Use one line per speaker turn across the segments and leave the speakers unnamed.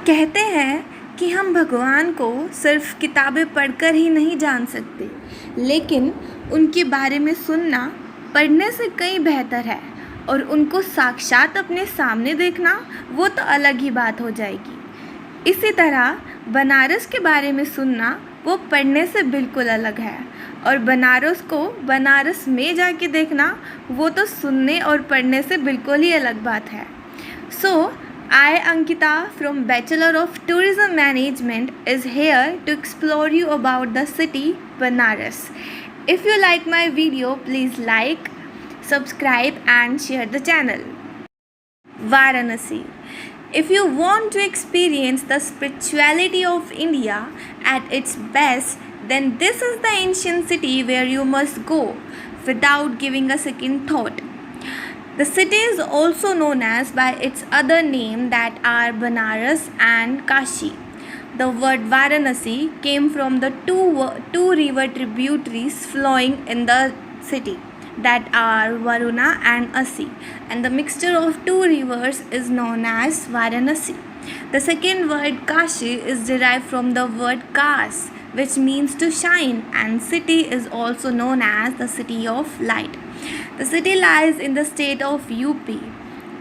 कहते हैं कि हम भगवान को सिर्फ किताबें पढ़कर ही नहीं जान सकते, लेकिन उनके बारे में सुनना पढ़ने से कहीं बेहतर है और उनको साक्षात अपने सामने देखना वो तो अलग ही बात हो जाएगी। इसी तरह बनारस के बारे में सुनना वो पढ़ने से बिल्कुल अलग है और बनारस को बनारस में जाके देखना वो तो सुनने और पढ़ने से बिल्कुल ही अलग बात है। So, I, Ankita, from Bachelor of Tourism Management, is here to explore you about the city Banaras. If you like my video, please like, subscribe and share the channel. Varanasi. If you want to experience the spirituality of India at its best, then this is the ancient city where you must go without giving a second thought. The city is also known as by its other name that are Banaras and Kashi. The word Varanasi came from the two river tributaries flowing in the city that are Varuna and Asi, and the mixture of two rivers is known as Varanasi. The second word Kashi is derived from the word Kas, which means to shine, and city is also known as the city of light. The city lies in the state of UP.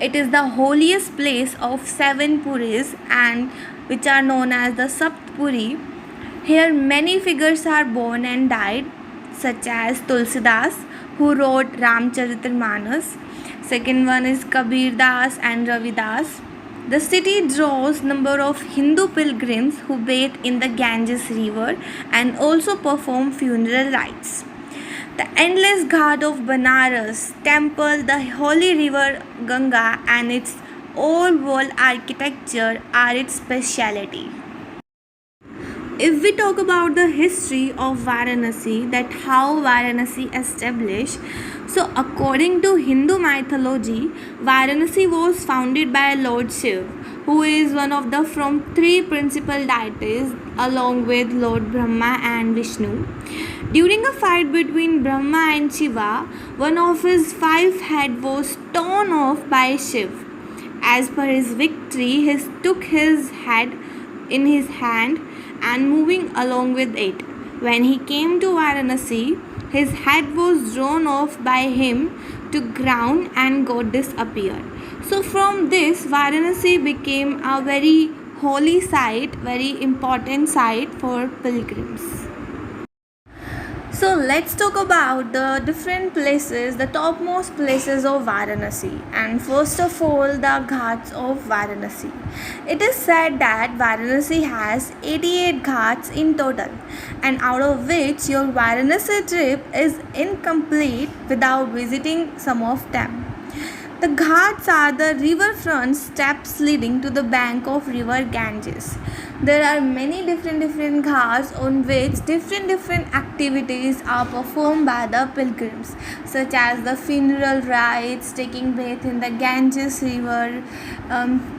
It is the holiest place of seven Puris and which are known as the Saptpuri. Here many figures are born and died, such as Tulsidas, who wrote Ramcharitarmanas. Second one is Kabir Das and Ravidas. The city draws number of Hindu pilgrims who bathe in the Ganges river and also perform funeral rites. The endless ghat of Banaras temple, the holy river Ganga and its old world architecture are its speciality. If we talk about the history of Varanasi, that how Varanasi established, so according to Hindu mythology, Varanasi was founded by Lord Shiv, who is one of the from three principal deities along with Lord Brahma and Vishnu. During a fight between Brahma and Shiva, one of his 5 heads was torn off by Shiv. As per his victory, he took his head in his hand and moving along with it. When he came to Varanasi, his head was drawn off by him to ground and got disappeared. So from this, Varanasi became a very holy site, very important site for pilgrims. So let's talk about the different places, the topmost places of Varanasi. And first of all, the ghats of Varanasi. It is said that Varanasi has 88 ghats in total, and out of which your Varanasi trip is incomplete without visiting some of them. The ghats are the riverfront steps leading to the bank of river Ganges. There are many different ghats on which different activities are performed by the pilgrims, such as the funeral rites, taking bath in the Ganges river,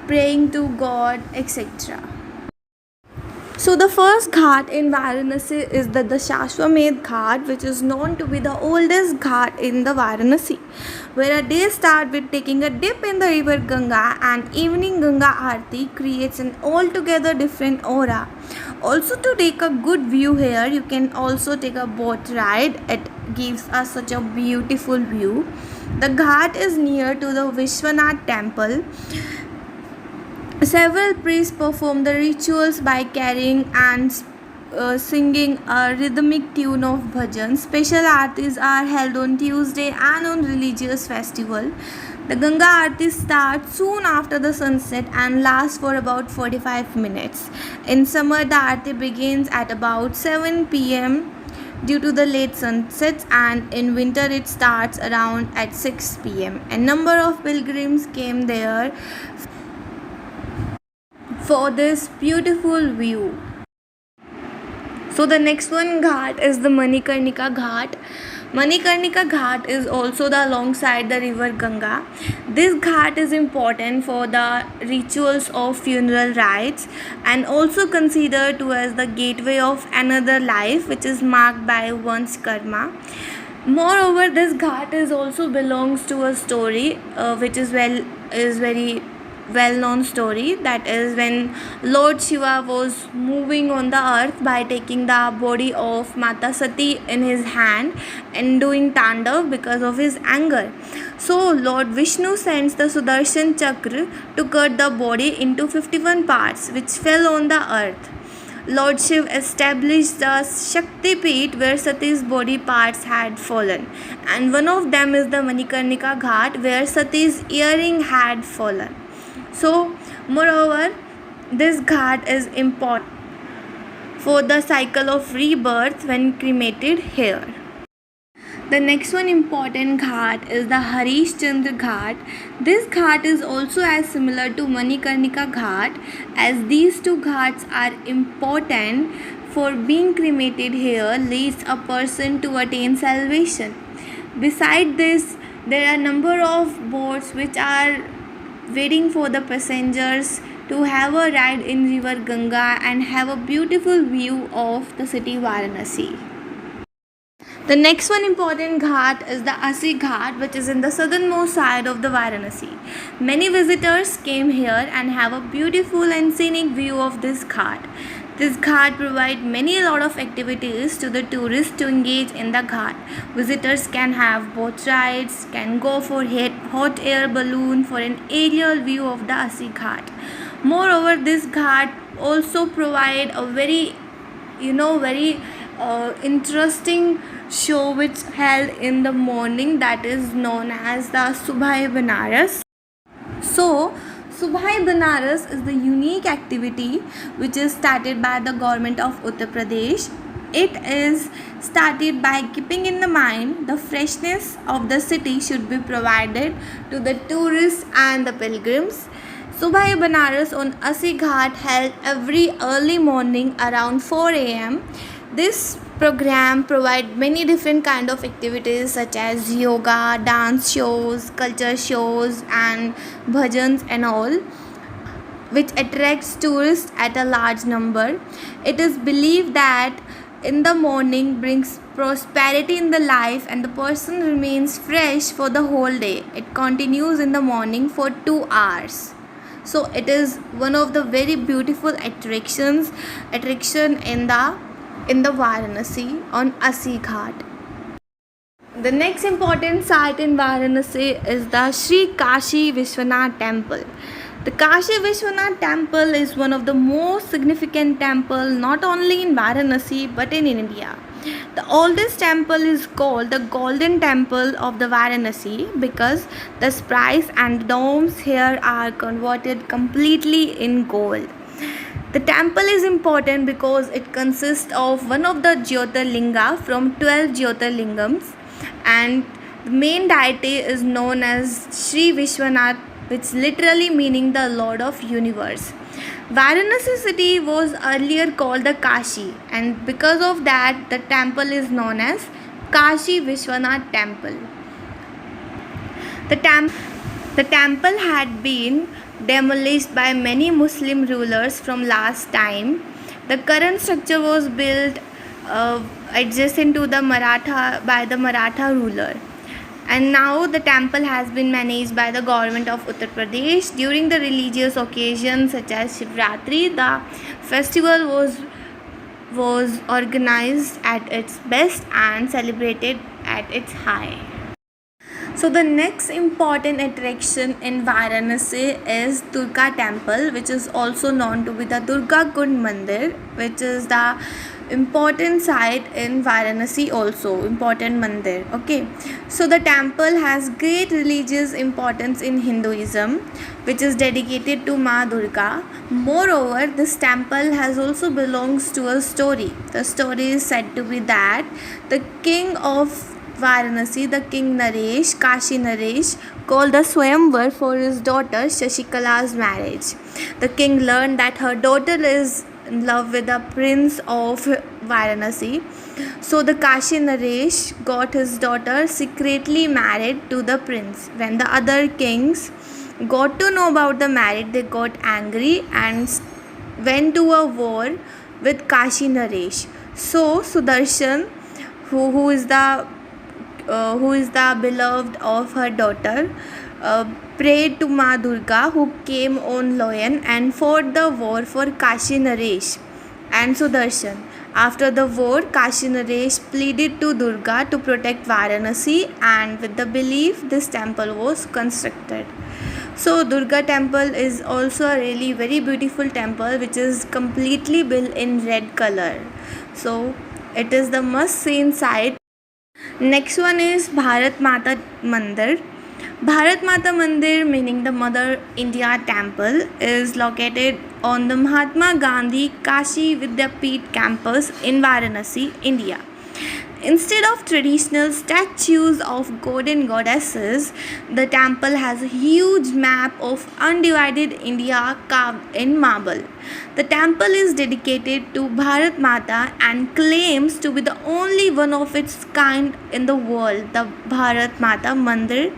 praying to God, etc. So the first ghat in Varanasi is the Dashashwamedh Ghat, which is known to be the oldest ghat in the Varanasi, where a day start with taking a dip in the river Ganga and evening Ganga Aarti creates an altogether different aura. Also, to take a good view here, you can also take a boat ride. It gives us such a beautiful view. The ghat is near to the Vishwanath temple. Several priests perform the rituals by carrying and singing a rhythmic tune of bhajan. Special aartis are held on Tuesday and on religious festival. The Ganga Aarti starts soon after the sunset and lasts for about 45 minutes. In summer, the Aarti begins at about 7 p.m. due to the late sunsets, and in winter it starts around at 6 p.m. A number of pilgrims came there for this beautiful view. So the next one ghat is the Manikarnika Ghat. Manikarnika Ghat is also alongside the river Ganga. This ghat is important for the rituals of funeral rites and also considered to as the gateway of another life, which is marked by one's karma. Moreover, this ghat is also belongs to a story which is very well-known story, that is when Lord Shiva was moving on the earth by taking the body of Mata Sati in his hand and doing tandav because of his anger. So Lord Vishnu sends the Sudarshan Chakra to cut the body into 51 parts which fell on the earth. Lord Shiv established the Shakti Peeth where Sati's body parts had fallen, and one of them is the Manikarnika Ghat where Sati's earring had fallen. So, moreover, this ghat is important for the cycle of rebirth when cremated here. The next one important ghat is the Harishchandra Ghat. This ghat is also as similar to Manikarnika Ghat, as these two ghats are important for being cremated here leads a person to attain salvation. Beside this, there are number of boats which are waiting for the passengers to have a ride in river Ganga and have a beautiful view of the city Varanasi. The next one important ghat is the Asi Ghat, which is in the southernmost side of the Varanasi. Many visitors came here and have a beautiful and scenic view of this ghat. This ghat provides many lot of activities to the tourists to engage in the ghat. Visitors can have boat rides, can go for hot air balloon for an aerial view of the Asi Ghat. Moreover, this ghat also provide a very interesting show which held in the morning, that is known as the Subhai Banaras. So, Subhai Banaras is the unique activity which is started by the government of Uttar Pradesh. It is started by keeping in the mind the freshness of the city should be provided to the tourists and the pilgrims. Subhai Banaras on Asi Ghat held every early morning around 4 a.m. This program provides many different kind of activities such as yoga, dance shows, culture shows and bhajans and all, which attracts tourists at a large number. It is believed that in the morning brings prosperity in the life and the person remains fresh for the whole day. It continues in the morning for 2 hours. So it is one of the very beautiful attraction in the Varanasi on Asi Ghat. The next important site in Varanasi is the Sri Kashi Vishwanath Temple. The Kashi Vishwanath Temple is one of the most significant temple not only in Varanasi but in India. The oldest temple is called the Golden Temple of the Varanasi because the spires and domes here are converted completely in gold. The temple is important because it consists of one of the Jyotirlinga from 12 Jyotirlingams, and the main deity is known as Sri Vishwanath, which literally meaning the Lord of Universe. Varanasi city was earlier called the Kashi, and because of that the temple is known as Kashi Vishwanath Temple. The temple had been demolished by many Muslim rulers from last time. The current structure was built adjacent to the Maratha ruler. And now the temple has been managed by the government of Uttar Pradesh. During the religious occasions such as Shivratri, the festival was organized at its best and celebrated at its high. So the next important attraction in Varanasi is Durga Temple, which is also known to be the Durga Kund Mandir, which is the important site in Varanasi, also important mandir. Okay, so the temple has great religious importance in Hinduism, which is dedicated to Ma Durga. Moreover, this temple has also belongs to a story. The story is said to be that the king of Varanasi, the king Naresh, Kashi Naresh, called the Swayamvar for his daughter Shashikala's marriage. The king learned that her daughter is in love with the prince of Varanasi. So the Kashi Naresh got his daughter secretly married to the prince. When the other kings got to know about the marriage, they got angry and went to a war with Kashi Naresh. So Sudarshan, who is the who is the beloved of her daughter, prayed to Ma Durga, who came on lion and fought the war for Kashi Naresh and Sudarshan. After the war, Kashi Naresh pleaded to Durga to protect Varanasi, and with the belief, this temple was constructed. So Durga temple is also a really very beautiful temple which is completely built in red color. So it is the must seen sight. Next one is Bharat Mata Mandir. Bharat Mata Mandir, meaning the Mother India Temple, is located on the Mahatma Gandhi Kashi Vidyapeeth campus in Varanasi, India. Instead of traditional statues of god and goddesses, the temple has a huge map of undivided India carved in marble. The temple is dedicated to Bharat Mata and claims to be the only one of its kind in the world. The Bharat Mata Mandir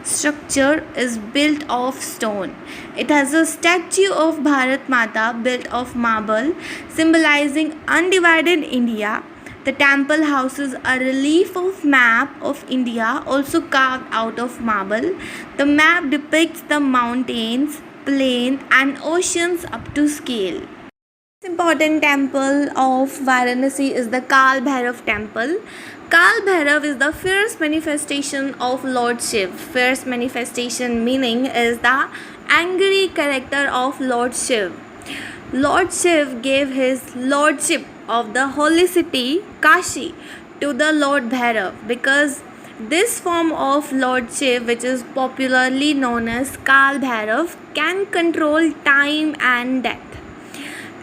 structure is built of stone. It has a statue of Bharat Mata built of marble, symbolizing undivided India. The temple houses a relief of map of India, also carved out of marble. The map depicts the mountains, plains, and oceans up to scale. The important temple of Varanasi is the Kal Bhairav temple. Kal Bhairav is the fierce manifestation of Lord Shiv. Fierce manifestation meaning is the angry character of Lord Shiv. Lord Shiv gave his lordship of the holy city Kashi to the Lord Bhairav because this form of Lord Shiv, which is popularly known as Kal Bhairav, can control time and death.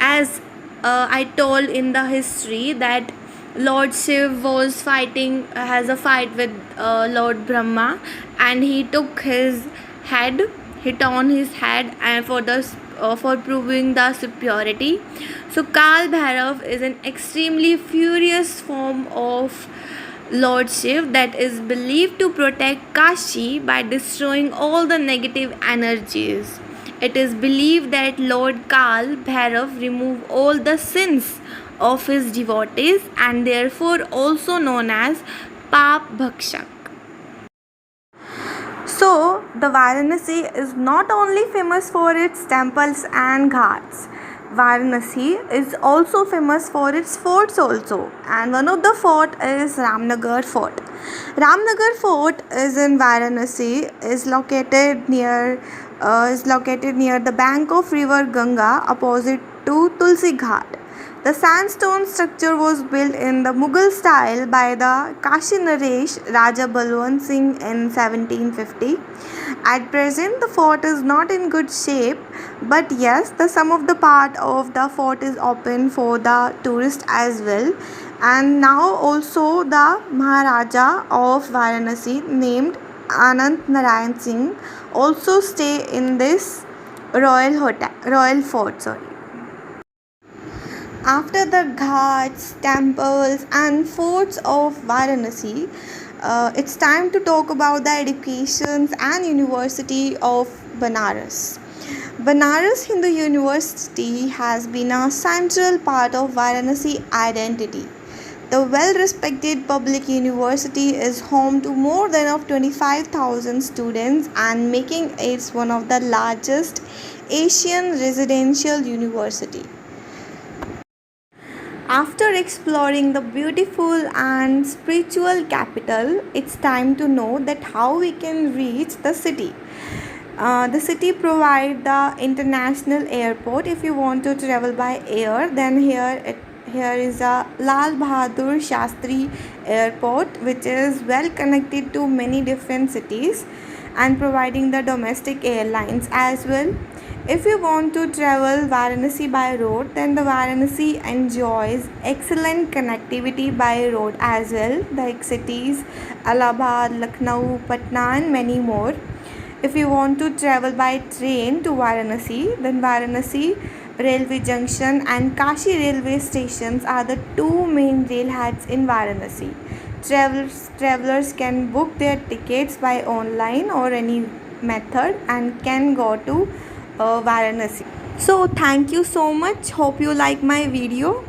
As I told in the history that Lord Shiv was has a fight with Lord Brahma, and he took his head, he torn his head, and for proving the superiority. So Kal Bhairav is an extremely furious form of Lord Shiv that is believed to protect Kashi by destroying all the negative energies. It is believed that Lord Kal Bhairav removed all the sins of his devotees and therefore also known as Pap Bhakshak. So, the Varanasi is not only famous for its temples and ghats. Varanasi is also famous for its forts also, and one of the fort is Ramnagar Fort. Ramnagar Fort is in Varanasi, is located near the bank of river Ganga opposite to Tulsi Ghat. The sandstone structure was built in the Mughal style by the Kashi Naresh Raja Balwant Singh in 1750. At present, the fort is not in good shape, but yes, the sum of the part of the fort is open for the tourist as well. And now also the Maharaja of Varanasi named Anant Narayan Singh also stay in this royal fort. After the ghats, temples, and forts of Varanasi, it's time to talk about the educations and University of Banaras. Banaras Hindu University has been a central part of Varanasi identity. The well-respected public university is home to more than of 25,000 students and making it one of the largest Asian residential university. After exploring the beautiful and spiritual capital, it's time to know that how we can reach the city. The city provides the international airport. If you want to travel by air, then here is a Lal Bahadur Shastri Airport, which is well connected to many different cities and providing the domestic airlines as well. If you want to travel Varanasi by road, then the Varanasi enjoys excellent connectivity by road as well, like cities Allahabad, Lucknow, Patna, and many more. If you want to travel by train to Varanasi, then Varanasi Railway Junction and Kashi railway stations are the two main railheads in Varanasi. Travelers can book their tickets by online or any method and can go to Varanasi. So thank you so much. Hope you like my video.